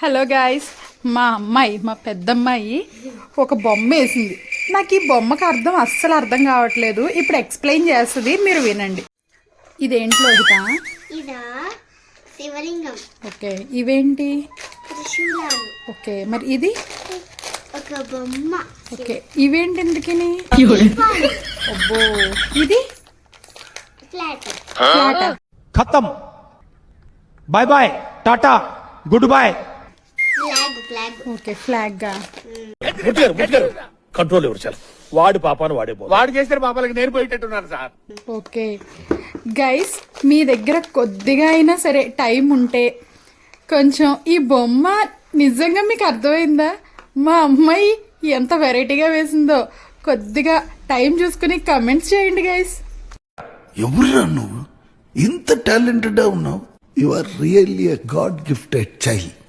Hello guys, మా అమ్మాయి మా పెద్దమ్మాయి ఒక బొమ్మ వేసింది. నాకు ఈ బొమ్మకు అస్సలు అర్థం కావట్లేదు. ఇప్పుడు ఎక్స్ప్లెయిన్ చేస్తుంది, మీరు వినండి. ఇదేంటి లోహిత? శివలింగం. ఓకే, ఇవేంటి? త్రిశూలాలు. ఓకే, మరి ఇది ఒక బొమ్మ. ఓకే, ఇవేంటి ఎందుకని? అబ్బో, ఇది ఫ్లాట్. ఫ్లాట్. खत्म bye bye tata goodbye flag. Okay, flag గా. కంట్రోల్ ఎవరు సార్? వాడి పాపాను వాడే వాడు చేసిన పాపాలకి నేను పోయేటట్టున్నాను సార్. ఓకే గైస్, మీ దగ్గర కొద్దిగా అయినా సరే టైం ఉంటే కొంచెం ఈ బొమ్మ నిజంగా మీకు అర్థమైందా? మా అమ్మాయి ఎంత వెరైటీగా వేసిందో కొద్దిగా టైం చూసుకుని కమెంట్స్ చేయండి గైస్. ఎవరురా నువ్వు? ఇంత టాలెంటెడ్ ఉన్నావు. You are really a god gifted child.